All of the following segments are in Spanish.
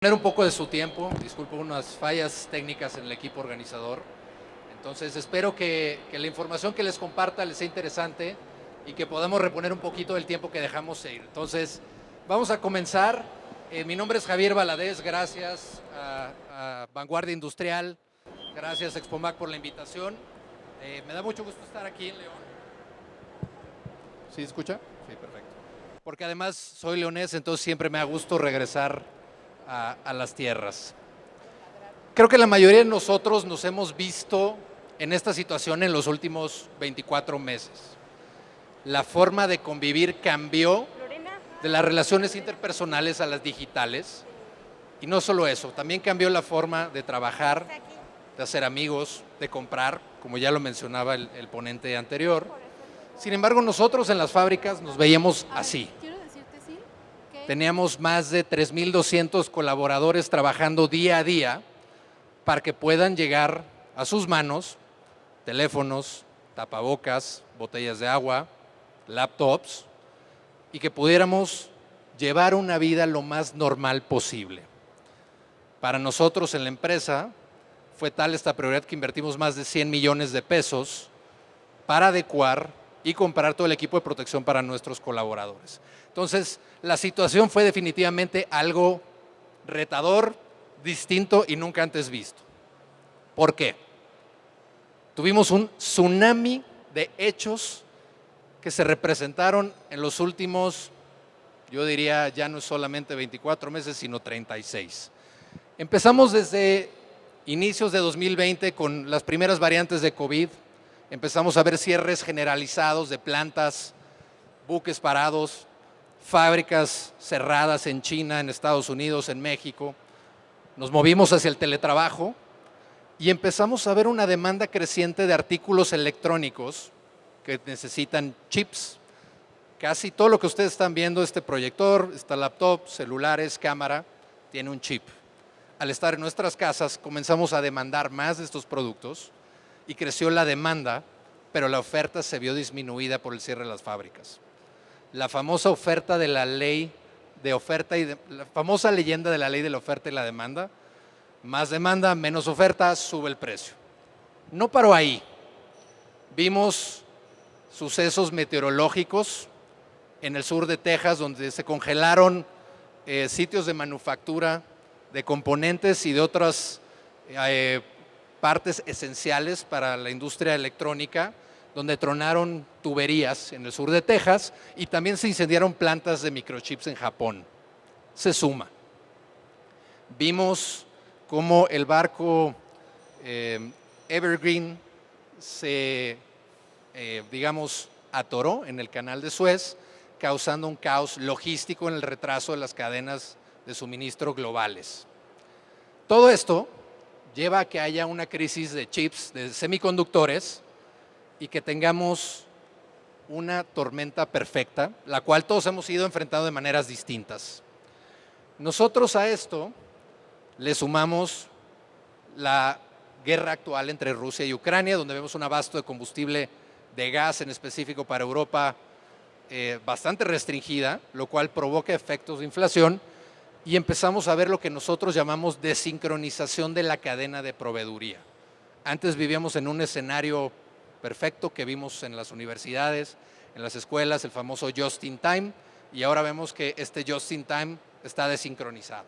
Poner un poco de su tiempo, disculpo unas fallas técnicas en el equipo organizador. Entonces espero que la información que les comparta les sea interesante y que podamos reponer un poquito del tiempo que dejamos ir. Entonces vamos a comenzar. Mi nombre es Javier Valadez, gracias a Vanguardia Industrial, gracias a Expomac por la invitación. Me da mucho gusto estar aquí en León. ¿Sí escucha? Sí, perfecto. Porque además soy leonés, entonces siempre me da gusto regresar a las tierras. Creo que la mayoría de nosotros nos hemos visto en esta situación en los últimos 24 meses. La forma de convivir cambió de las relaciones interpersonales a las digitales. Y no solo eso, también cambió la forma de trabajar, de hacer amigos, de comprar, como ya lo mencionaba el ponente anterior. Sin embargo, nosotros en las fábricas nos veíamos así. Teníamos más de 3,200 colaboradores trabajando día a día para que puedan llegar a sus manos teléfonos, tapabocas, botellas de agua, laptops, y que pudiéramos llevar una vida lo más normal posible. Para nosotros en la empresa fue tal esta prioridad que invertimos más de 100 millones de pesos para adecuar y comprar todo el equipo de protección para nuestros colaboradores. Entonces, la situación fue definitivamente algo retador, distinto y nunca antes visto. ¿Por qué? Tuvimos un tsunami de hechos que se representaron en los últimos, yo diría, ya no solamente 24 meses, sino 36. Empezamos desde inicios de 2020 con las primeras variantes de COVID. Empezamos a ver cierres generalizados de plantas, buques parados, fábricas cerradas en China, en Estados Unidos, en México. Nos movimos hacia el teletrabajo y empezamos a ver una demanda creciente de artículos electrónicos que necesitan chips. Casi todo lo que ustedes están viendo, este proyector, esta laptop, celulares, cámara, tiene un chip. Al estar en nuestras casas comenzamos a demandar más de estos productos y creció la demanda, pero la oferta se vio disminuida por el cierre de las fábricas. La famosa oferta de la ley de oferta y la famosa leyenda de la ley de la oferta y la demanda, más demanda, menos oferta, sube el precio. No paró ahí. Vimos sucesos meteorológicos en el sur de Texas donde se congelaron sitios de manufactura de componentes y de otras partes esenciales para la industria electrónica, donde tronaron tuberías en el sur de Texas y también se incendiaron plantas de microchips en Japón. Se suma. Vimos cómo el barco Evergreen se, atoró en el canal de Suez, causando un caos logístico en el retraso de las cadenas de suministro globales. Todo esto lleva a que haya una crisis de chips, de semiconductores, y que tengamos una tormenta perfecta, la cual todos hemos ido enfrentando de maneras distintas. Nosotros a esto le sumamos la guerra actual entre Rusia y Ucrania, donde vemos un abasto de combustible de gas en específico para Europa bastante restringida, lo cual provoca efectos de inflación y empezamos a ver lo que nosotros llamamos desincronización de la cadena de proveeduría. Antes vivíamos en un escenario perfecto que vimos en las universidades, en las escuelas, el famoso just in time, y ahora vemos que este just in time está desincronizado.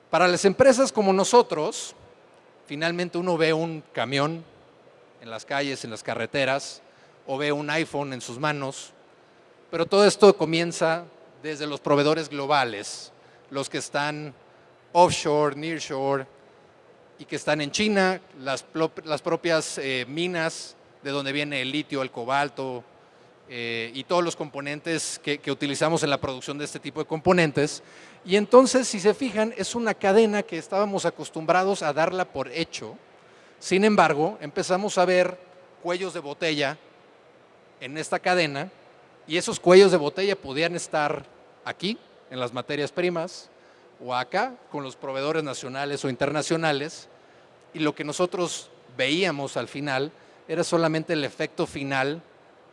Para las empresas como nosotros, finalmente uno ve un camión en las calles, en las carreteras, o ve un iPhone en sus manos, pero todo esto comienza desde los proveedores globales, los que están offshore, nearshore, y que están en China, las propias minas de donde viene el litio, el cobalto y todos los componentes que utilizamos en la producción de este tipo de componentes. Y entonces, si se fijan, es una cadena que estábamos acostumbrados a darla por hecho. Sin embargo, empezamos a ver cuellos de botella en esta cadena y esos cuellos de botella podían estar aquí, en las materias primas, o acá con los proveedores nacionales o internacionales, y lo que nosotros veíamos al final era solamente el efecto final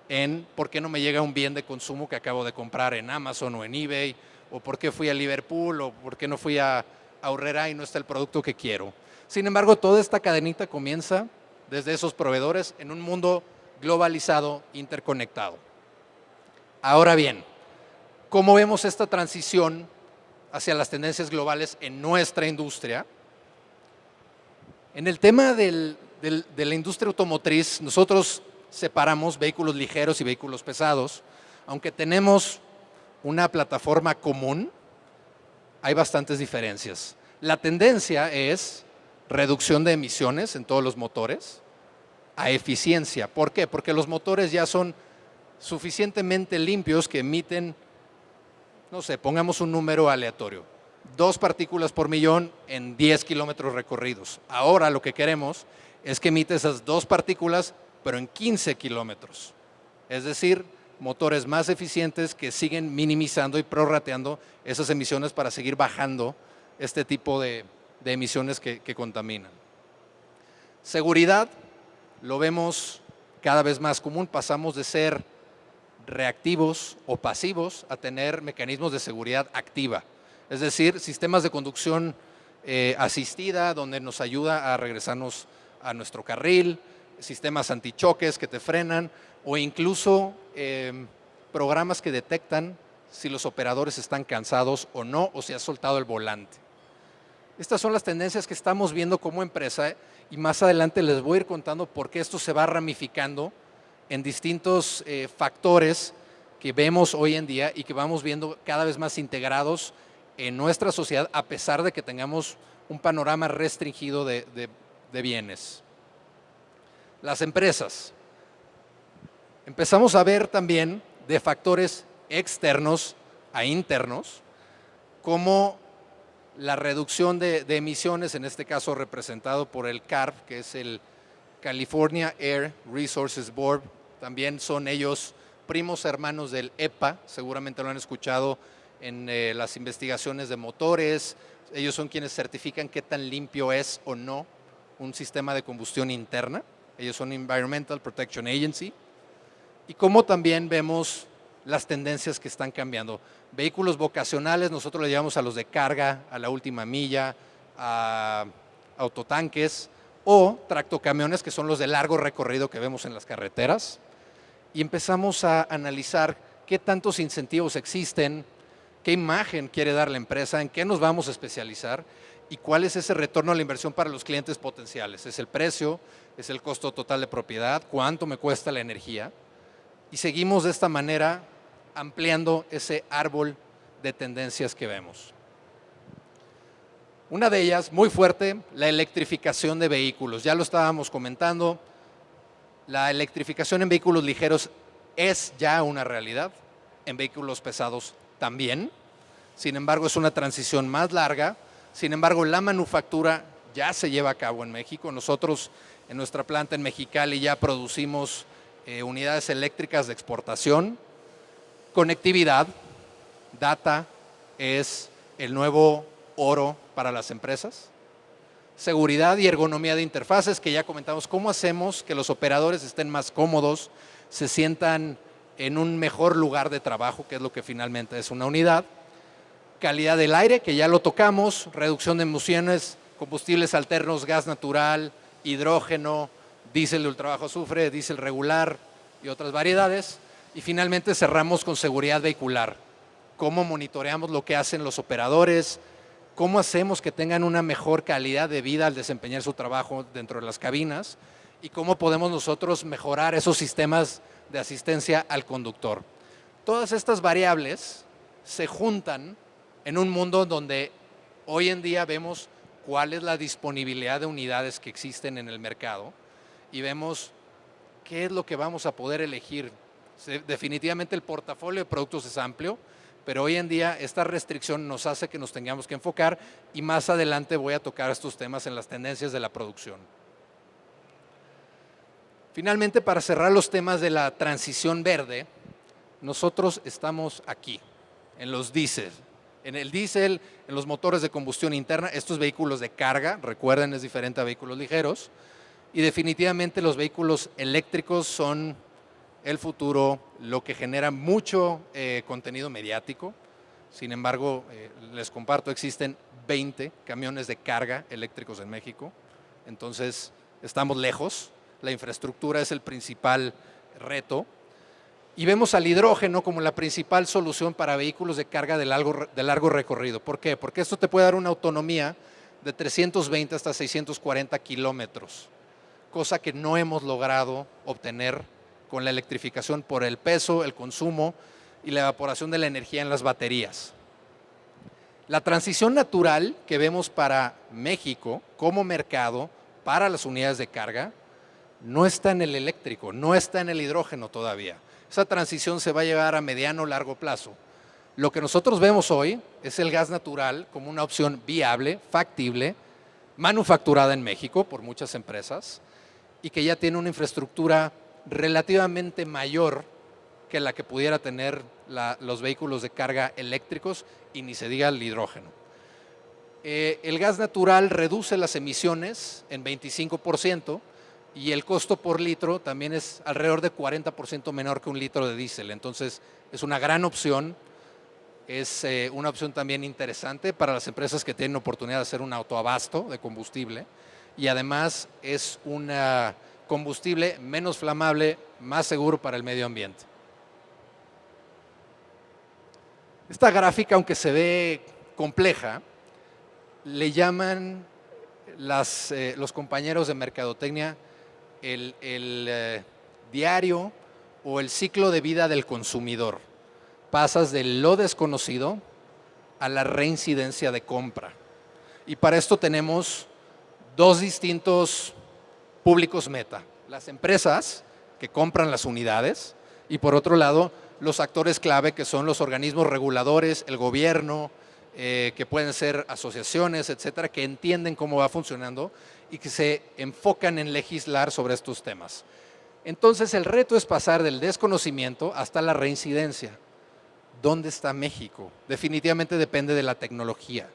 en por qué no me llega un bien de consumo que acabo de comprar en Amazon o en eBay o por qué fui a Liverpool, o por qué no fui a Aurrera y no está el producto que quiero. Sin embargo, toda esta cadenita comienza desde esos proveedores en un mundo globalizado, interconectado. Ahora bien, ¿cómo vemos esta transición hacia las tendencias globales en nuestra industria? En el tema de la industria automotriz, nosotros separamos vehículos ligeros y vehículos pesados. Aunque tenemos una plataforma común, hay bastantes diferencias. La tendencia es reducción de emisiones en todos los motores a eficiencia. ¿Por qué? Porque los motores ya son suficientemente limpios que emiten, no sé, pongamos un número aleatorio, 2 partículas por millón en 10 kilómetros recorridos. Ahora lo que queremos es que emite esas 2 partículas, pero en 15 kilómetros. Es decir, motores más eficientes que siguen minimizando y prorrateando esas emisiones para seguir bajando este tipo de emisiones que contaminan. Seguridad, lo vemos cada vez más común, pasamos de ser reactivos o pasivos a tener mecanismos de seguridad activa, es decir, sistemas de conducción asistida donde nos ayuda a regresarnos a nuestro carril, sistemas antichoques que te frenan o incluso programas que detectan si los operadores están cansados o no, o si ha soltado el volante. Estas son las tendencias que estamos viendo como empresa y más adelante les voy a ir contando por qué esto se va ramificando en distintos factores que vemos hoy en día y que vamos viendo cada vez más integrados en nuestra sociedad a pesar de que tengamos un panorama restringido de bienes. Las empresas. Empezamos a ver también de factores externos a internos como la reducción de emisiones, en este caso representado por el CARB, que es el California Air Resources Board. También son ellos primos hermanos del EPA, seguramente lo han escuchado en las investigaciones de motores. Ellos son quienes certifican qué tan limpio es o no un sistema de combustión interna. Ellos son Environmental Protection Agency. Y como también vemos las tendencias que están cambiando. Vehículos vocacionales, nosotros le llamamos a los de carga, a la última milla, a autotanques o tractocamiones, que son los de largo recorrido que vemos en las carreteras. Y empezamos a analizar qué tantos incentivos existen, qué imagen quiere dar la empresa, en qué nos vamos a especializar y cuál es ese retorno a la inversión para los clientes potenciales. ¿Es el precio? ¿Es el costo total de propiedad? ¿Cuánto me cuesta la energía? Y seguimos de esta manera ampliando ese árbol de tendencias que vemos. Una de ellas, muy fuerte, la electrificación de vehículos. Ya lo estábamos comentando, la electrificación en vehículos ligeros es ya una realidad, en vehículos pesados también. Sin embargo, es una transición más larga. Sin embargo, la manufactura ya se lleva a cabo en México. Nosotros en nuestra planta en Mexicali ya producimos unidades eléctricas de exportación. Conectividad, data es el nuevo oro para las empresas. Seguridad y ergonomía de interfaces, que ya comentamos, cómo hacemos que los operadores estén más cómodos, se sientan en un mejor lugar de trabajo, que es lo que finalmente es una unidad. Calidad del aire, que ya lo tocamos, reducción de emisiones, combustibles alternos, gas natural, hidrógeno, diésel de ultrabajo azufre, diésel regular y otras variedades. Y finalmente cerramos con seguridad vehicular. Cómo monitoreamos lo que hacen los operadores, cómo hacemos que tengan una mejor calidad de vida al desempeñar su trabajo dentro de las cabinas y cómo podemos nosotros mejorar esos sistemas de asistencia al conductor. Todas estas variables se juntan en un mundo donde hoy en día vemos cuál es la disponibilidad de unidades que existen en el mercado y vemos qué es lo que vamos a poder elegir. Definitivamente el portafolio de productos es amplio, pero hoy en día esta restricción nos hace que nos tengamos que enfocar y más adelante voy a tocar estos temas en las tendencias de la producción. Finalmente, para cerrar los temas de la transición verde, nosotros estamos aquí, en los diésel. En el diésel, en los motores de combustión interna, estos vehículos de carga, recuerden, es diferente a vehículos ligeros, y definitivamente los vehículos eléctricos son el futuro, lo que genera mucho contenido mediático. Sin embargo, les comparto, existen 20 camiones de carga eléctricos en México. Entonces, estamos lejos. La infraestructura es el principal reto. Y vemos al hidrógeno como la principal solución para vehículos de carga de largo recorrido. ¿Por qué? Porque esto te puede dar una autonomía de 320 hasta 640 kilómetros, cosa que no hemos logrado obtener con la electrificación por el peso, el consumo y la evaporación de la energía en las baterías. La transición natural que vemos para México como mercado para las unidades de carga no está en el eléctrico, no está en el hidrógeno todavía. Esa transición se va a llevar a mediano o largo plazo. Lo que nosotros vemos hoy es el gas natural como una opción viable, factible, manufacturada en México por muchas empresas y que ya tiene una infraestructura relativamente mayor que la que pudiera tener los vehículos de carga eléctricos y ni se diga el hidrógeno. El gas natural reduce las emisiones en 25%, y el costo por litro también es alrededor de 40% menor que un litro de diésel. Entonces, es una gran opción, es una opción también interesante para las empresas que tienen oportunidad de hacer un autoabasto de combustible y además es un combustible menos flamable, más seguro para el medio ambiente. Esta gráfica, aunque se ve compleja, le llaman los compañeros de mercadotecnia el diario o el ciclo de vida del consumidor. Pasas de lo desconocido a la reincidencia de compra. Y para esto tenemos dos distintos públicos meta. Las empresas que compran las unidades y por otro lado los actores clave que son los organismos reguladores, el gobierno, que pueden ser asociaciones, etcétera, que entienden cómo va funcionando y que se enfocan en legislar sobre estos temas. Entonces, el reto es pasar del desconocimiento hasta la reincidencia. ¿Dónde está México? Definitivamente depende de la tecnología.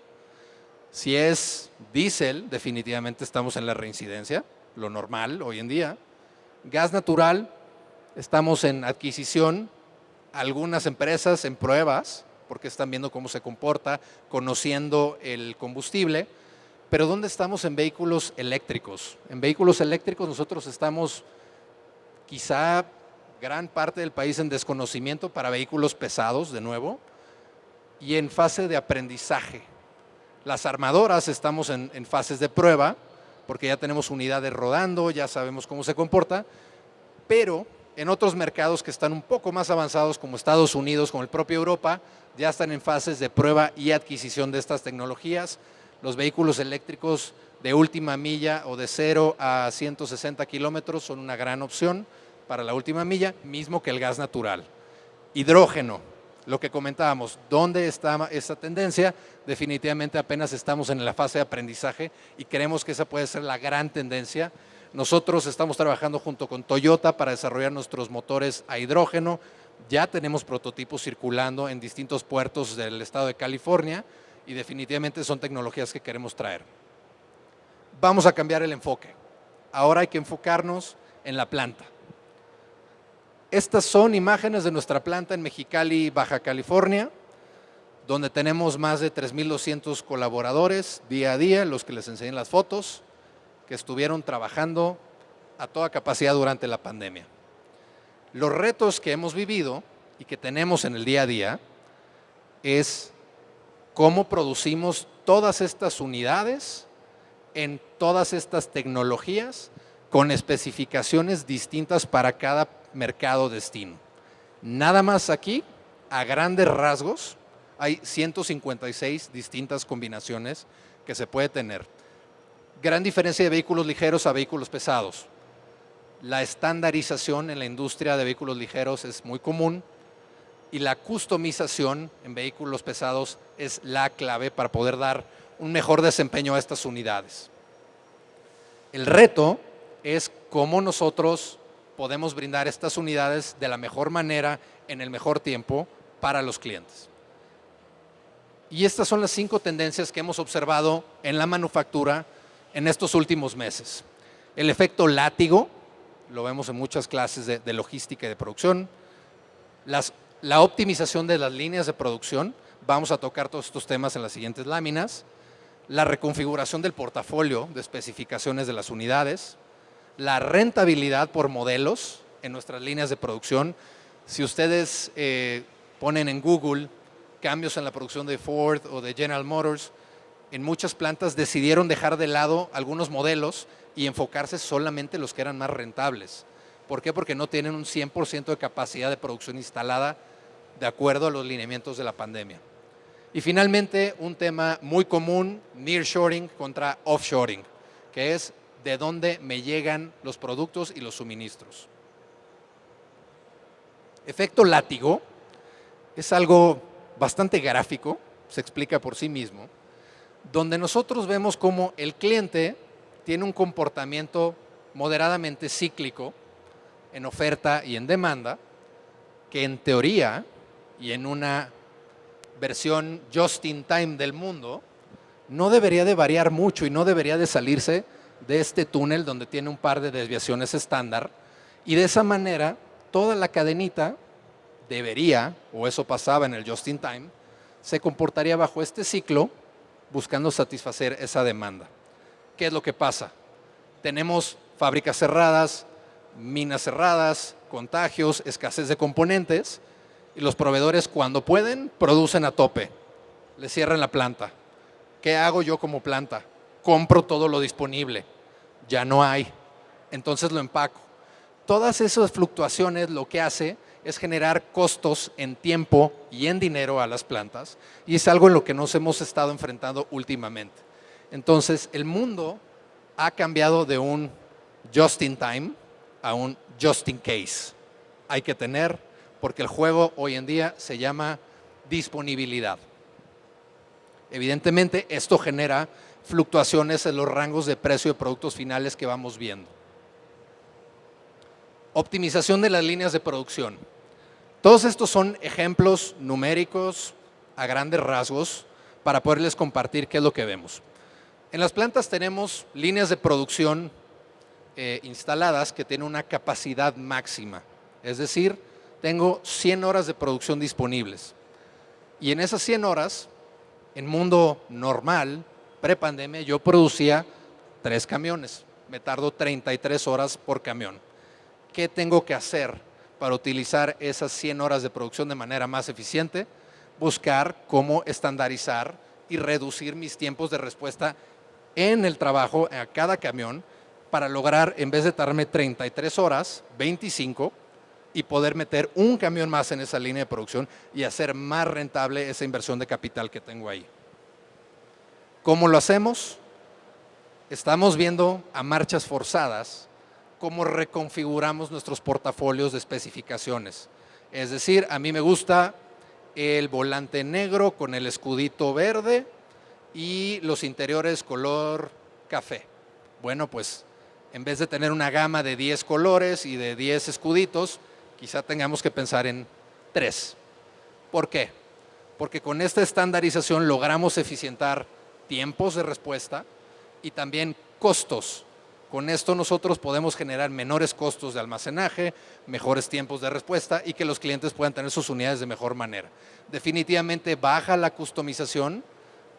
Si es diésel, definitivamente estamos en la reincidencia, lo normal hoy en día. Gas natural, estamos en adquisición, algunas empresas en pruebas, porque están viendo cómo se comporta, conociendo el combustible, pero ¿dónde estamos en vehículos eléctricos? En vehículos eléctricos nosotros estamos quizá gran parte del país en desconocimiento para vehículos pesados, de nuevo, y en fase de aprendizaje. Las armadoras estamos en fases de prueba, porque ya tenemos unidades rodando, ya sabemos cómo se comporta, pero en otros mercados que están un poco más avanzados, como Estados Unidos, como el propio Europa, ya están en fases de prueba y adquisición de estas tecnologías. Los vehículos eléctricos de última milla o de 0 a 160 kilómetros son una gran opción para la última milla, mismo que el gas natural. Hidrógeno, lo que comentábamos, ¿dónde está esta tendencia? Definitivamente apenas estamos en la fase de aprendizaje y creemos que esa puede ser la gran tendencia. Nosotros estamos trabajando junto con Toyota para desarrollar nuestros motores a hidrógeno. Ya tenemos prototipos circulando en distintos puertos del estado de California y definitivamente son tecnologías que queremos traer. Vamos a cambiar el enfoque. Ahora hay que enfocarnos en la planta. Estas son imágenes de nuestra planta en Mexicali, Baja California, donde tenemos más de 3,200 colaboradores día a día, los que les enseñé las fotos, que estuvieron trabajando a toda capacidad durante la pandemia. Los retos que hemos vivido y que tenemos en el día a día es cómo producimos todas estas unidades en todas estas tecnologías con especificaciones distintas para cada mercado destino. Nada más aquí, a grandes rasgos, hay 156 distintas combinaciones que se puede tener. Gran diferencia de vehículos ligeros a vehículos pesados. La estandarización en la industria de vehículos ligeros es muy común y la customización en vehículos pesados es la clave para poder dar un mejor desempeño a estas unidades. El reto es cómo nosotros podemos brindar estas unidades de la mejor manera, en el mejor tiempo, para los clientes. Y estas son las 5 tendencias que hemos observado en la manufactura en estos últimos meses. El efecto látigo, lo vemos en muchas clases de logística y de producción. La optimización de las líneas de producción Vamos a tocar todos estos temas en las siguientes láminas. La reconfiguración del portafolio de especificaciones de las unidades, la rentabilidad por modelos en nuestras líneas de producción. Si ustedes ponen en Google cambios en la producción de Ford o de General Motors, en muchas plantas decidieron dejar de lado algunos modelos y enfocarse solamente en los que eran más rentables. ¿Por qué? Porque no tienen un 100% de capacidad de producción instalada de acuerdo a los lineamientos de la pandemia. Y finalmente, un tema muy común, nearshoring contra offshoring, que es de dónde me llegan los productos y los suministros. Efecto látigo es algo bastante gráfico, se explica por sí mismo, donde nosotros vemos cómo el cliente tiene un comportamiento moderadamente cíclico en oferta y en demanda, que en teoría y en una versión just in time del mundo, no debería de variar mucho y no debería de salirse de este túnel donde tiene un par de desviaciones estándar, y de esa manera toda la cadenita debería, o eso pasaba en el just in time, se comportaría bajo este ciclo buscando satisfacer esa demanda. ¿Qué es lo que pasa? Tenemos fábricas cerradas, minas cerradas, contagios, escasez de componentes, y los proveedores, cuando pueden, producen a tope, le cierran la planta. ¿Qué hago yo como planta? Compro todo lo disponible, ya no hay, entonces lo empaco. Todas esas fluctuaciones lo que hace es generar costos en tiempo y en dinero a las plantas, y es algo en lo que nos hemos estado enfrentando últimamente. Entonces, el mundo ha cambiado de un just in time a un just in case. Hay que tener, porque el juego hoy en día se llama disponibilidad. Evidentemente, esto genera fluctuaciones en los rangos de precio de productos finales que vamos viendo. Optimización de las líneas de producción. Todos estos son ejemplos numéricos a grandes rasgos para poderles compartir qué es lo que vemos. En las plantas tenemos líneas de producción instaladas que tienen una capacidad máxima, es decir, tengo 100 horas de producción disponibles, y en esas 100 horas, en mundo normal, prepandemia, yo producía 3 camiones, me tardo 33 horas por camión. ¿Qué tengo que hacer para utilizar esas 100 horas de producción de manera más eficiente? Buscar cómo estandarizar y reducir mis tiempos de respuesta en el trabajo a cada camión para lograr, en vez de tardarme 33 horas, 25, y poder meter un camión más en esa línea de producción y hacer más rentable esa inversión de capital que tengo ahí. ¿Cómo lo hacemos? Estamos viendo a marchas forzadas cómo reconfiguramos nuestros portafolios de especificaciones. Es decir, a mí me gusta el volante negro con el escudito verde y los interiores color café. Bueno, pues en vez de tener una gama de 10 colores y de 10 escuditos, quizá tengamos que pensar en 3. ¿Por qué? Porque con esta estandarización logramos eficientar tiempos de respuesta y también costos. Con esto nosotros podemos generar menores costos de almacenaje, mejores tiempos de respuesta y que los clientes puedan tener sus unidades de mejor manera. Definitivamente baja la customización,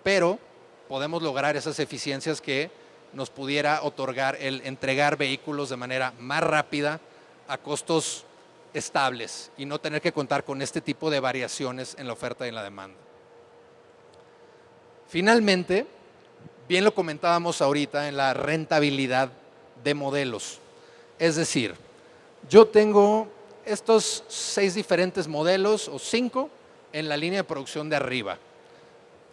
pero podemos lograr esas eficiencias que nos pudiera otorgar el entregar vehículos de manera más rápida a costos estables y no tener que contar con este tipo de variaciones en la oferta y en la demanda. Finalmente, bien lo comentábamos ahorita en la rentabilidad de modelos. Es decir, yo tengo estos 6 diferentes modelos o 5 en la línea de producción de arriba.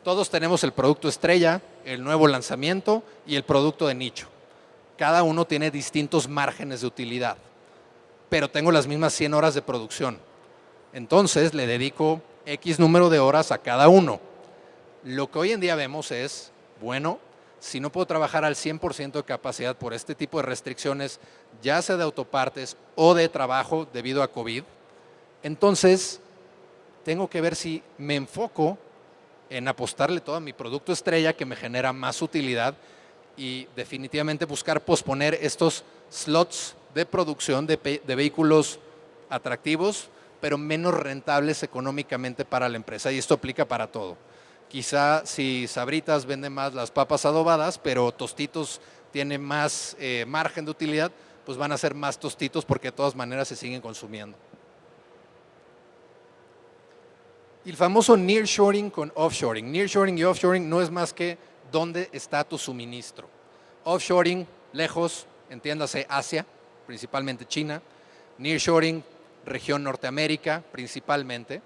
Todos tenemos el producto estrella, el nuevo lanzamiento y el producto de nicho. Cada uno tiene distintos márgenes de utilidad, pero tengo las mismas 100 horas de producción. Entonces le dedico X número de horas a cada uno. Lo que hoy en día vemos es, bueno, si no puedo trabajar al 100% de capacidad por este tipo de restricciones, ya sea de autopartes o de trabajo debido a COVID, entonces tengo que ver si me enfoco en apostarle todo a mi producto estrella que me genera más utilidad y definitivamente buscar posponer estos slots de producción de vehículos atractivos pero menos rentables económicamente para la empresa, y esto aplica para todo. Quizá si Sabritas vende más las papas adobadas, pero Tostitos tiene más margen de utilidad, pues van a ser más Tostitos porque de todas maneras se siguen consumiendo. Y el famoso nearshoring con offshoring. Nearshoring y offshoring no es más que dónde está tu suministro. Offshoring, lejos, entiéndase Asia, principalmente China. Nearshoring, región Norteamérica, principalmente.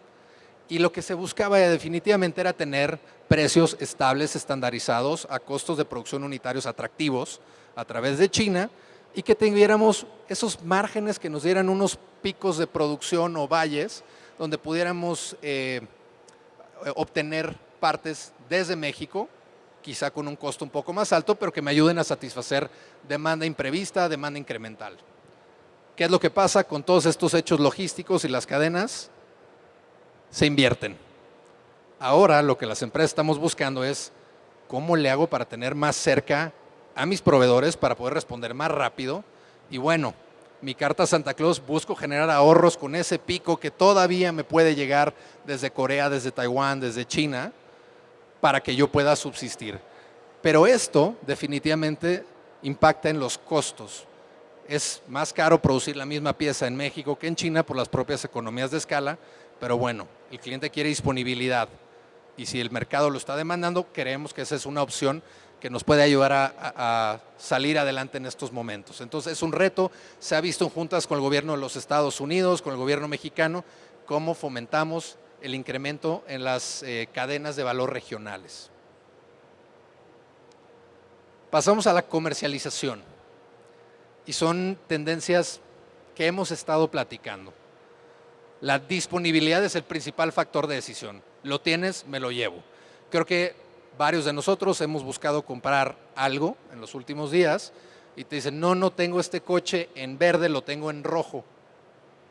Y lo que se buscaba definitivamente era tener precios estables, estandarizados, a costos de producción unitarios atractivos a través de China, y que tuviéramos esos márgenes que nos dieran unos picos de producción o valles donde pudiéramos obtener partes desde México, quizá con un costo un poco más alto, pero que me ayuden a satisfacer demanda imprevista, demanda incremental. ¿Qué es lo que pasa con todos estos hechos logísticos y las cadenas? Se invierten. Ahora lo que las empresas estamos buscando es cómo le hago para tener más cerca a mis proveedores para poder responder más rápido. Y bueno, mi carta Santa Claus, busco generar ahorros con ese pico que todavía me puede llegar desde Corea, desde Taiwán, desde China, para que yo pueda subsistir. Pero esto definitivamente impacta en los costos. Es más caro producir la misma pieza en México que en China por las propias economías de escala, pero bueno, el cliente quiere disponibilidad y si el mercado lo está demandando, creemos que esa es una opción que nos puede ayudar a salir adelante en estos momentos. Entonces es un reto, se ha visto en juntas con el gobierno de los Estados Unidos, con el gobierno mexicano, cómo fomentamos el incremento en las cadenas de valor regionales. Pasamos a la comercialización y son tendencias que hemos estado platicando. La disponibilidad es el principal factor de decisión. Lo tienes, me lo llevo. Creo que varios de nosotros hemos buscado comprar algo en los últimos días y te dicen, no tengo este coche en verde, lo tengo en rojo.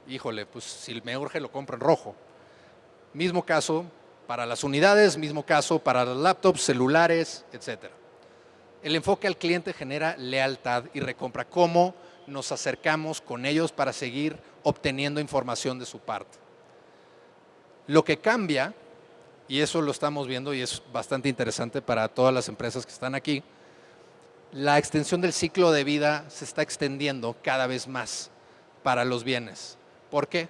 Híjole, pues si me urge lo compro en rojo. Mismo caso para las unidades, mismo caso para los laptops, celulares, etcétera. El enfoque al cliente genera lealtad y recompra. ¿Cómo nos acercamos con ellos para seguir obteniendo información de su parte? Lo que cambia, y eso lo estamos viendo y es bastante interesante para todas las empresas que están aquí, la extensión del ciclo de vida se está extendiendo cada vez más para los bienes. ¿Por qué?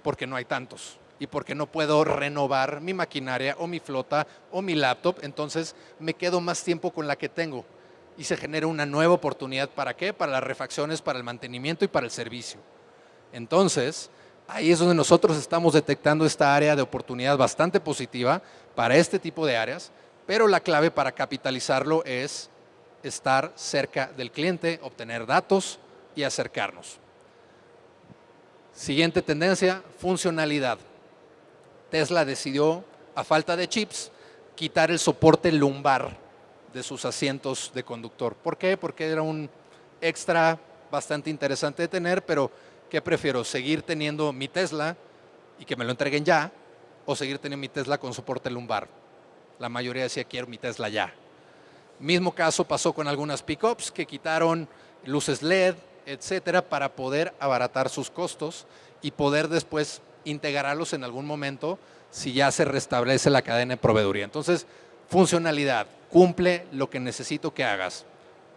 Porque no hay tantos y porque no puedo renovar mi maquinaria o mi flota o mi laptop, entonces me quedo más tiempo con la que tengo y se genera una nueva oportunidad. ¿Para qué? Para las refacciones, para el mantenimiento y para el servicio. Entonces, ahí es donde nosotros estamos detectando esta área de oportunidad bastante positiva para este tipo de áreas, pero la clave para capitalizarlo es estar cerca del cliente, obtener datos y acercarnos. Siguiente tendencia, funcionalidad. Tesla decidió, a falta de chips, quitar el soporte lumbar de sus asientos de conductor. ¿Por qué? Porque era un extra bastante interesante de tener, pero ¿qué prefiero? ¿Seguir teniendo mi Tesla y que me lo entreguen ya? ¿O seguir teniendo mi Tesla con soporte lumbar? La mayoría decía, quiero mi Tesla ya. Mismo caso pasó con algunas pickups que quitaron luces LED, etcétera, para poder abaratar sus costos y poder después integrarlos en algún momento si ya se restablece la cadena de proveeduría. Entonces, funcionalidad, cumple lo que necesito que hagas.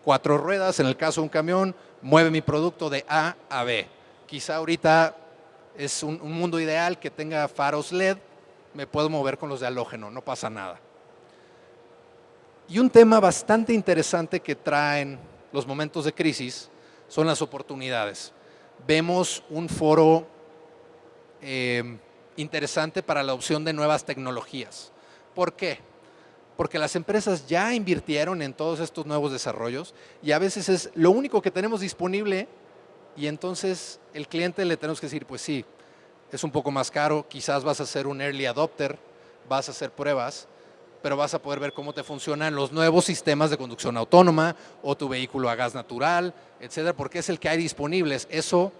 4 ruedas, en el caso de un camión, mueve mi producto de A a B. Quizá ahorita es un mundo ideal que tenga faros LED, me puedo mover con los de halógeno, no pasa nada. Y un tema bastante interesante que traen los momentos de crisis son las oportunidades. Vemos un foro interesante para la adopción de nuevas tecnologías. ¿Por qué? Porque las empresas ya invirtieron en todos estos nuevos desarrollos y a veces es lo único que tenemos disponible y entonces el cliente le tenemos que decir, pues sí, es un poco más caro, quizás vas a ser un early adopter, vas a hacer pruebas, pero vas a poder ver cómo te funcionan los nuevos sistemas de conducción autónoma o tu vehículo a gas natural, etcétera, porque es el que hay disponibles. Eso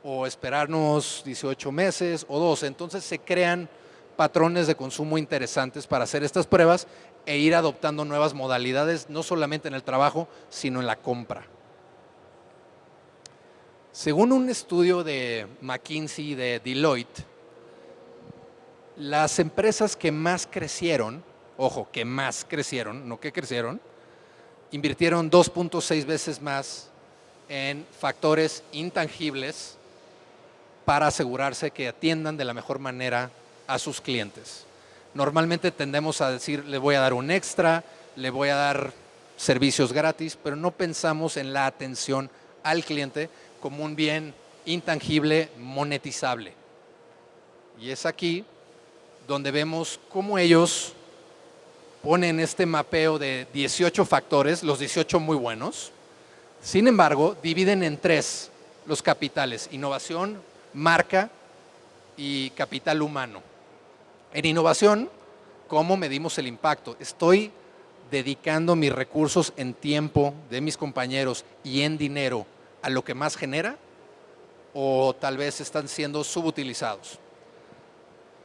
o esperarnos 18 meses o 12. Entonces se crean patrones de consumo interesantes para hacer estas pruebas e ir adoptando nuevas modalidades, no solamente en el trabajo, sino en la compra. Según un estudio de McKinsey y de Deloitte, las empresas que más crecieron, ojo, que más crecieron, no que crecieron, invirtieron 2.6 veces más en factores intangibles para asegurarse que atiendan de la mejor manera a sus clientes. Normalmente tendemos a decir, le voy a dar un extra, le voy a dar servicios gratis, pero no pensamos en la atención al cliente como un bien intangible monetizable. Y es aquí donde vemos cómo ellos ponen este mapeo de 18 factores, los 18 muy buenos. Sin embargo, dividen en 3 los capitales: innovación, marca y capital humano. En innovación, ¿cómo medimos el impacto? Estoy dedicando mis recursos en tiempo de mis compañeros y en dinero a lo que más genera, o tal vez están siendo subutilizados.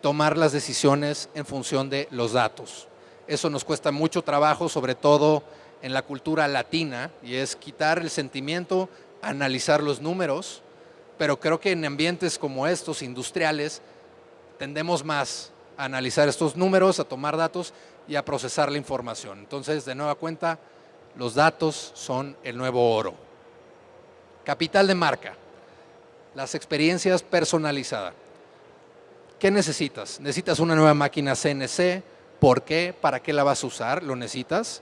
Tomar las decisiones en función de los datos. Eso nos cuesta mucho trabajo, sobre todo en la cultura latina, y es quitar el sentimiento, analizar los números, pero creo que en ambientes como estos, industriales, tendemos más a analizar estos números, a tomar datos y a procesar la información. Entonces, de nueva cuenta, los datos son el nuevo oro. Capital de marca, las experiencias personalizadas. ¿Qué necesitas? ¿Necesitas una nueva máquina CNC? ¿Por qué? ¿Para qué la vas a usar? ¿Lo necesitas?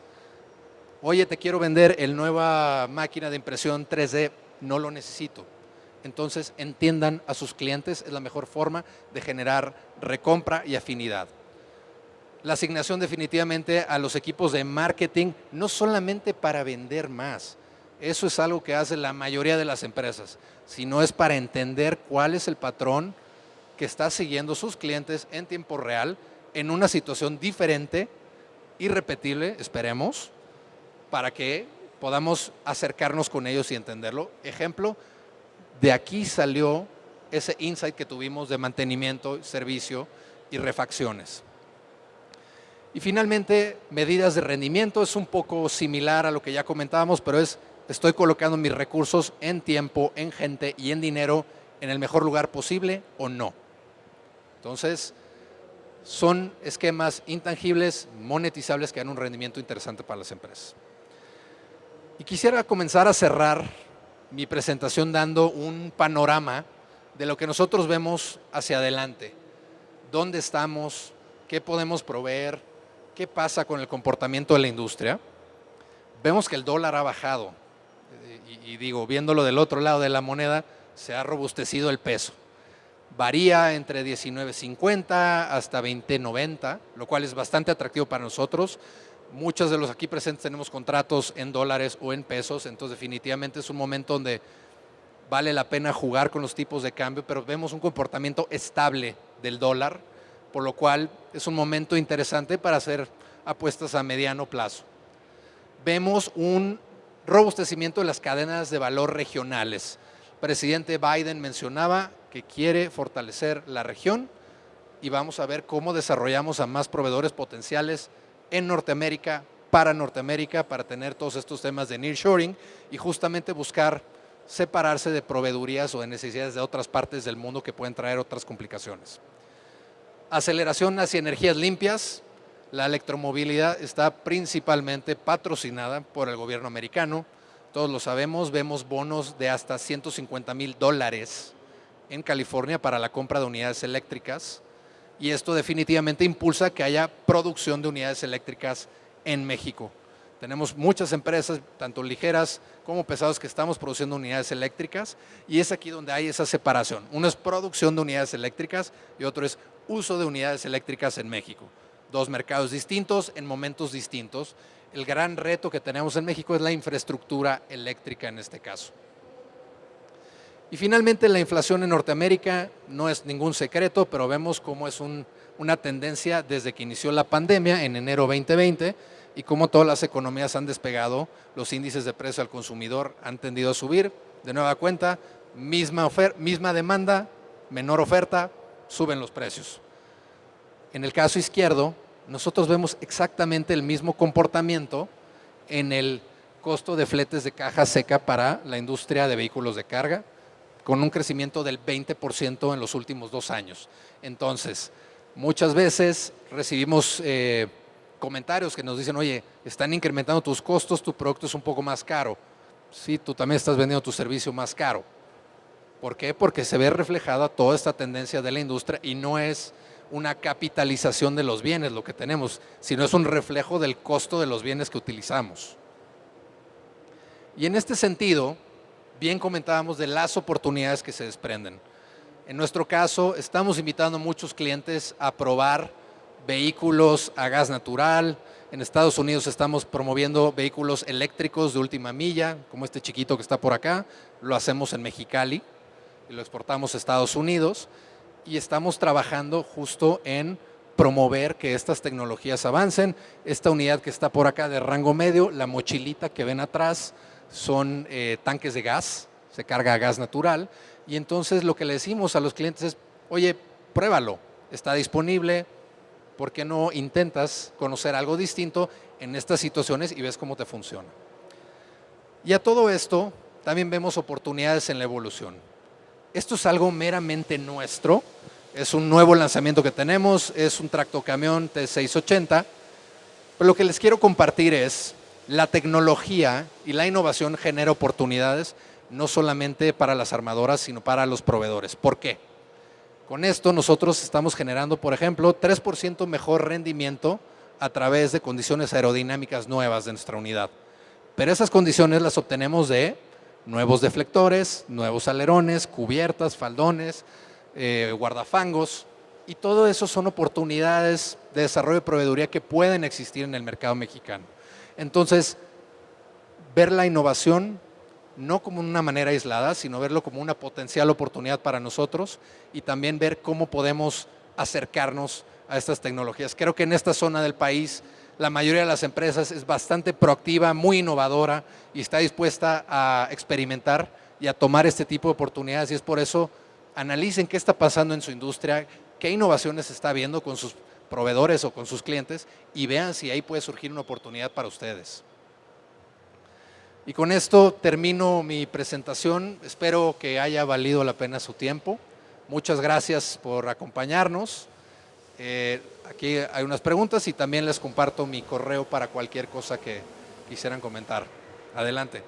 Oye, te quiero vender el nueva máquina de impresión 3D. No lo necesito. Entonces, entiendan a sus clientes, es la mejor forma de generar recompra y afinidad. La asignación definitivamente a los equipos de marketing, no solamente para vender más, eso es algo que hace la mayoría de las empresas, sino es para entender cuál es el patrón que está siguiendo sus clientes en tiempo real, en una situación diferente, irrepetible, esperemos, para que podamos acercarnos con ellos y entenderlo. Ejemplo, de aquí salió ese insight que tuvimos de mantenimiento, servicio y refacciones. Y finalmente, medidas de rendimiento, es un poco similar a lo que ya comentábamos, pero estoy colocando mis recursos en tiempo, en gente y en dinero en el mejor lugar posible o no. Entonces, son esquemas intangibles, monetizables, que dan un rendimiento interesante para las empresas. Y quisiera comenzar a cerrar mi presentación dando un panorama de lo que nosotros vemos hacia adelante. ¿Dónde estamos? ¿Qué podemos proveer? ¿Qué pasa con el comportamiento de la industria? Vemos que el dólar ha bajado y digo, viéndolo del otro lado de la moneda, se ha robustecido el peso. Varía entre 19.50 hasta 20.90, lo cual es bastante atractivo para nosotros. Muchos de los aquí presentes tenemos contratos en dólares o en pesos, entonces definitivamente es un momento donde vale la pena jugar con los tipos de cambio, pero vemos un comportamiento estable del dólar, por lo cual es un momento interesante para hacer apuestas a mediano plazo. Vemos un robustecimiento de las cadenas de valor regionales. El presidente Biden mencionaba que quiere fortalecer la región y vamos a ver cómo desarrollamos a más proveedores potenciales en Norteamérica, para tener todos estos temas de nearshoring y justamente buscar separarse de proveedurías o de necesidades de otras partes del mundo que pueden traer otras complicaciones. Aceleración hacia energías limpias. La electromovilidad está principalmente patrocinada por el gobierno americano. Todos lo sabemos, vemos bonos de hasta $150,000 en California para la compra de unidades eléctricas. Y esto definitivamente impulsa que haya producción de unidades eléctricas en México. Tenemos muchas empresas, tanto ligeras como pesadas, que estamos produciendo unidades eléctricas y es aquí donde hay esa separación. Uno es producción de unidades eléctricas y otro es uso de unidades eléctricas en México. Dos mercados distintos en momentos distintos. El gran reto que tenemos en México es la infraestructura eléctrica en este caso. Y finalmente, la inflación en Norteamérica no es ningún secreto, pero vemos cómo es una tendencia desde que inició la pandemia en enero 2020 y cómo todas las economías han despegado, los índices de precio al consumidor han tendido a subir. De nueva cuenta, misma demanda, menor oferta, suben los precios. En el caso izquierdo, nosotros vemos exactamente el mismo comportamiento en el costo de fletes de caja seca para la industria de vehículos de carga. con un crecimiento del 20% en los últimos 2 años. Entonces, muchas veces recibimos comentarios que nos dicen, oye, están incrementando tus costos, tu producto es un poco más caro. Sí, tú también estás vendiendo tu servicio más caro. ¿Por qué? Porque se ve reflejada toda esta tendencia de la industria y no es una capitalización de los bienes lo que tenemos, sino es un reflejo del costo de los bienes que utilizamos. Y en este sentido, bien comentábamos de las oportunidades que se desprenden. En nuestro caso, estamos invitando a muchos clientes a probar vehículos a gas natural. En Estados Unidos estamos promoviendo vehículos eléctricos de última milla, como este chiquito que está por acá. Lo hacemos en Mexicali y lo exportamos a Estados Unidos. Y estamos trabajando justo en promover que estas tecnologías avancen. Esta unidad que está por acá de rango medio, la mochilita que ven atrás, son tanques de gas, se carga a gas natural. Y entonces lo que le decimos a los clientes es, oye, pruébalo, está disponible, ¿por qué no intentas conocer algo distinto en estas situaciones y ves cómo te funciona? Y a todo esto también vemos oportunidades en la evolución. Esto es algo meramente nuestro, es un nuevo lanzamiento que tenemos, es un tractocamión T680, pero lo que les quiero compartir es la tecnología y la innovación genera oportunidades no solamente para las armadoras, sino para los proveedores. ¿Por qué? Con esto nosotros estamos generando, por ejemplo, 3% mejor rendimiento a través de condiciones aerodinámicas nuevas de nuestra unidad. Pero esas condiciones las obtenemos de nuevos deflectores, nuevos alerones, cubiertas, faldones, guardafangos, y todo eso son oportunidades de desarrollo de proveeduría que pueden existir en el mercado mexicano. Entonces, ver la innovación no como una manera aislada, sino verlo como una potencial oportunidad para nosotros y también ver cómo podemos acercarnos a estas tecnologías. Creo que en esta zona del país la mayoría de las empresas es bastante proactiva, muy innovadora y está dispuesta a experimentar y a tomar este tipo de oportunidades, y es por eso analicen qué está pasando en su industria, qué innovaciones está viendo con sus proveedores o con sus clientes y vean si ahí puede surgir una oportunidad para ustedes. Y con esto termino mi presentación. Espero que haya valido la pena su tiempo. Muchas gracias por acompañarnos. Aquí hay unas preguntas y también les comparto mi correo para cualquier cosa que quisieran comentar. Adelante.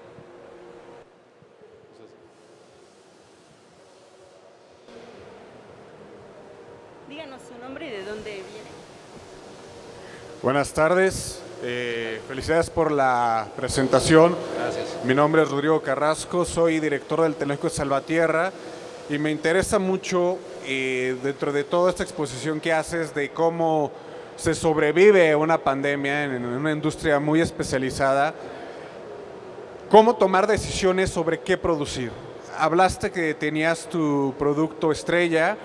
Díganos su nombre y de dónde viene. Buenas tardes. Felicidades por la presentación. Gracias. Mi nombre es Rodrigo Carrasco, soy director del Tecnológico de Salvatierra y me interesa mucho dentro de toda esta exposición que haces de cómo se sobrevive a una pandemia en una industria muy especializada, cómo tomar decisiones sobre qué producir. Hablaste que tenías tu producto estrella,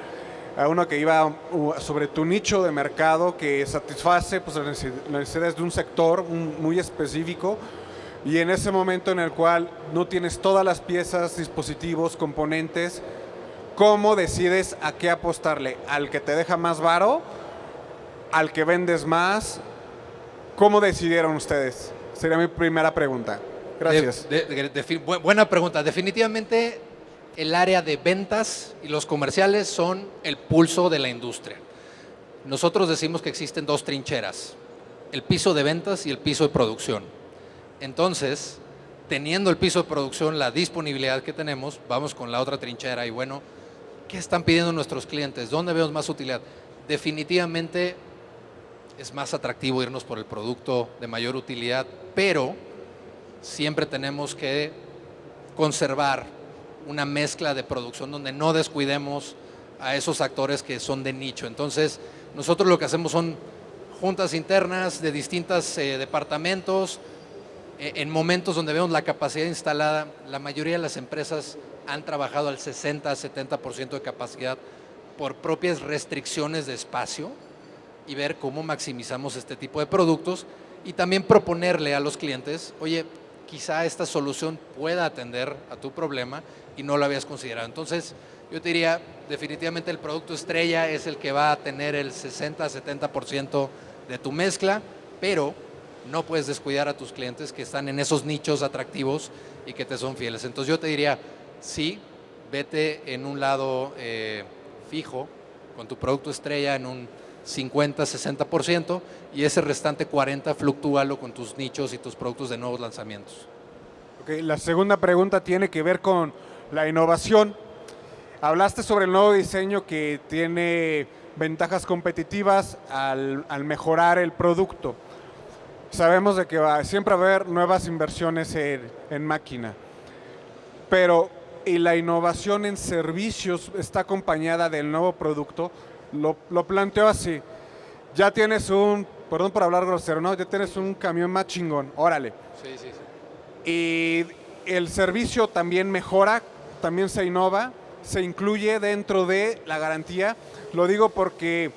a uno que iba sobre tu nicho de mercado que satisface pues, las necesidades de un sector muy específico, y en ese momento en el cual no tienes todas las piezas, dispositivos, componentes, ¿cómo decides a qué apostarle? ¿Al que te deja más varo? ¿Al que vendes más? ¿Cómo decidieron ustedes? Sería mi primera pregunta. Gracias. Buena pregunta. Definitivamente el área de ventas y los comerciales son el pulso de la industria. Nosotros decimos que existen dos trincheras, el piso de ventas y el piso de producción. Entonces, teniendo el piso de producción, la disponibilidad que tenemos, vamos con la otra trinchera y bueno, ¿qué están pidiendo nuestros clientes? ¿Dónde vemos más utilidad? Definitivamente es más atractivo irnos por el producto de mayor utilidad, pero siempre tenemos que conservar una mezcla de producción donde no descuidemos a esos actores que son de nicho. Entonces, nosotros lo que hacemos son juntas internas de distintos departamentos, en momentos donde vemos la capacidad instalada. La mayoría de las empresas han trabajado al 60-70% de capacidad por propias restricciones de espacio, y ver cómo maximizamos este tipo de productos y también proponerle a los clientes, oye, quizá esta solución pueda atender a tu problema y no lo habías considerado. Entonces, yo te diría, definitivamente el producto estrella es el que va a tener el 60-70% de tu mezcla, pero no puedes descuidar a tus clientes que están en esos nichos atractivos y que te son fieles. Entonces, yo te diría, sí, vete en un lado fijo, con tu producto estrella en un 50-60%, y ese restante 40% fluctúalo con tus nichos y tus productos de nuevos lanzamientos. Ok, la segunda pregunta tiene que ver con la innovación. Hablaste sobre el nuevo diseño que tiene ventajas competitivas al mejorar el producto. Sabemos de que siempre va a haber nuevas inversiones en máquina, pero y la innovación en servicios está acompañada del nuevo producto. Lo planteo así: ya tienes perdón por hablar grosero, ¿no? Ya tienes un camión más chingón, órale. Sí, sí, sí. Y el servicio también mejora, también se innova, se incluye dentro de la garantía. Lo digo porque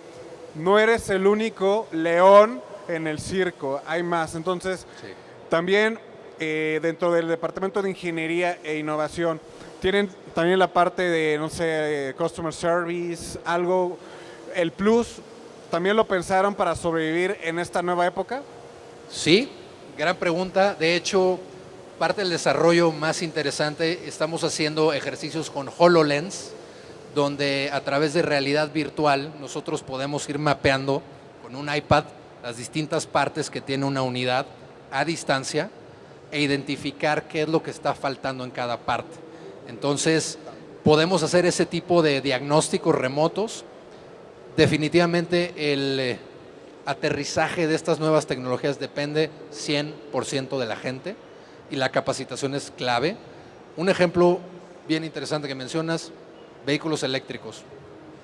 no eres el único león en el circo, hay más. Entonces, Sí. también dentro del Departamento de Ingeniería e Innovación, tienen también la parte de, no sé, Customer Service, algo, el Plus, ¿también lo pensaron para sobrevivir en esta nueva época? Sí, gran pregunta. De hecho, parte del desarrollo más interesante, estamos haciendo ejercicios con HoloLens, donde a través de realidad virtual nosotros podemos ir mapeando con un iPad las distintas partes que tiene una unidad a distancia e identificar qué es lo que está faltando en cada parte. Entonces, podemos hacer ese tipo de diagnósticos remotos. Definitivamente el aterrizaje de estas nuevas tecnologías depende 100% de la gente y la capacitación es clave. Un ejemplo bien interesante que mencionas, vehículos eléctricos.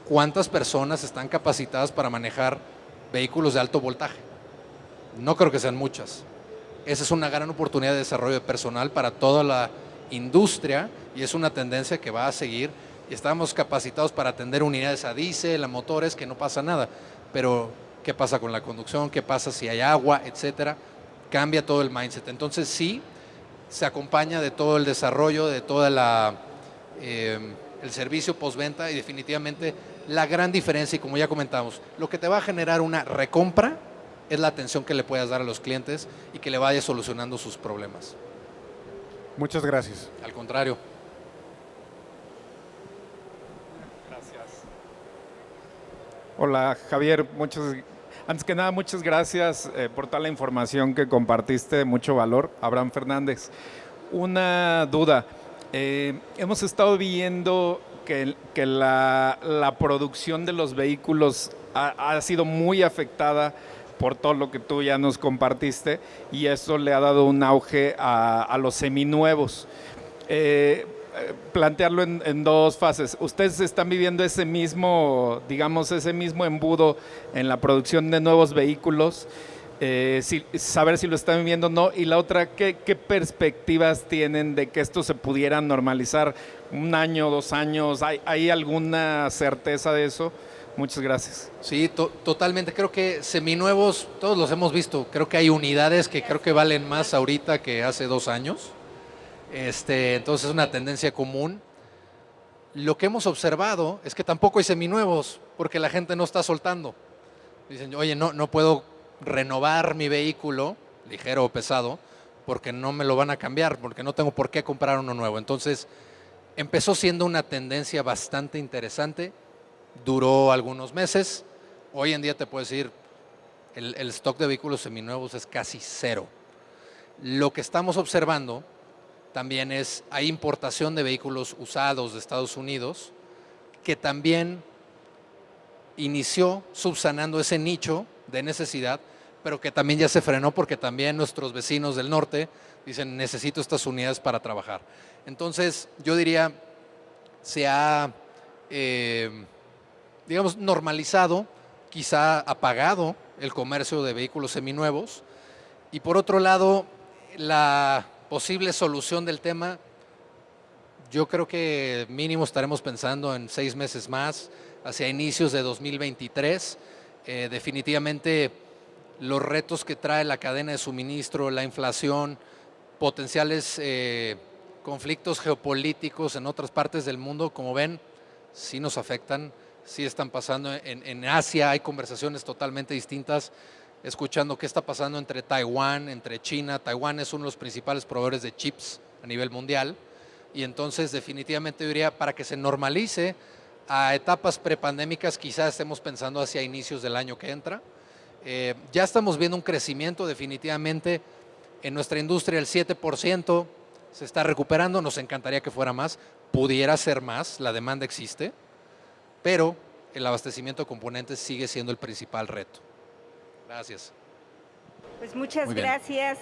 ¿Cuántas personas están capacitadas para manejar vehículos de alto voltaje? No creo que sean muchas. Esa es una gran oportunidad de desarrollo de personal para toda la industria y es una tendencia que va a seguir. Y estamos capacitados para atender unidades a diésel, a motores, que no pasa nada. Pero, ¿qué pasa con la conducción? ¿Qué pasa si hay agua, etcétera? Cambia todo el mindset. Entonces, sí, se acompaña de todo el desarrollo, de toda el servicio postventa y definitivamente la gran diferencia, y como ya comentamos, lo que te va a generar una recompra es la atención que le puedas dar a los clientes y que le vaya solucionando sus problemas. Muchas gracias. Al contrario. Hola Javier, antes que nada muchas gracias por toda la información que compartiste, mucho valor. Abraham Fernández. Una duda, hemos estado viendo que la producción de los vehículos ha sido muy afectada por todo lo que tú ya nos compartiste y eso le ha dado un auge a los seminuevos. Plantearlo en dos fases. ¿Ustedes están viviendo ese mismo embudo en la producción de nuevos vehículos? Saber si lo están viviendo o no. Y la otra, ¿qué perspectivas tienen de que esto se pudiera normalizar? ¿1 año, 2 años? ¿Hay alguna certeza de eso? Muchas gracias. Sí, totalmente. Creo que seminuevos, todos los hemos visto. Creo que hay unidades que creo que valen más ahorita que hace 2 años. Entonces es una tendencia común. Lo que hemos observado es que tampoco hay seminuevos porque la gente no está soltando. Dicen, oye, no puedo renovar mi vehículo, ligero o pesado, porque no me lo van a cambiar, porque no tengo por qué comprar uno nuevo. Entonces empezó siendo una tendencia bastante interesante, duró algunos meses. Hoy en día te puedo decir, el stock de vehículos seminuevos es casi cero. Lo que estamos observando también hay importación de vehículos usados de Estados Unidos, que también inició subsanando ese nicho de necesidad, pero que también ya se frenó porque también nuestros vecinos del norte dicen, necesito estas unidades para trabajar. Entonces, yo diría, se ha, normalizado, quizá apagado el comercio de vehículos seminuevos, y por otro lado, la posible solución del tema, yo creo que mínimo estaremos pensando en 6 meses más, hacia inicios de 2023. Definitivamente los retos que trae la cadena de suministro, la inflación, potenciales conflictos geopolíticos en otras partes del mundo, como ven, sí nos afectan, sí están pasando. En Asia hay conversaciones totalmente distintas, escuchando qué está pasando entre Taiwán, entre China. Taiwán es uno de los principales proveedores de chips a nivel mundial. y entonces definitivamente yo diría, para que se normalice a etapas prepandémicas, quizás estemos pensando hacia inicios del año que entra. Ya estamos viendo un crecimiento definitivamente en nuestra industria, el 7% se está recuperando, nos encantaría que fuera más, pudiera ser más, la demanda existe, pero el abastecimiento de componentes sigue siendo el principal reto. Gracias. Pues muchas Muy bien. gracias,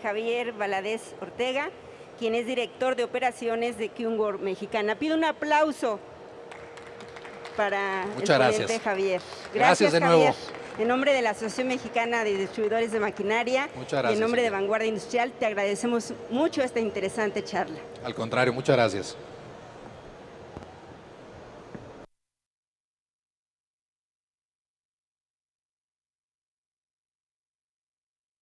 Javier Valadez Ortega, quien es director de operaciones de Kyungor Mexicana. Pido un aplauso para Muchas el ponente gracias. Javier. Gracias de Javier. nuevo. En nombre de la Asociación Mexicana de Distribuidores de Maquinaria Muchas y en gracias, nombre de señor. Vanguardia Industrial, te agradecemos mucho esta interesante charla. Al contrario, muchas gracias.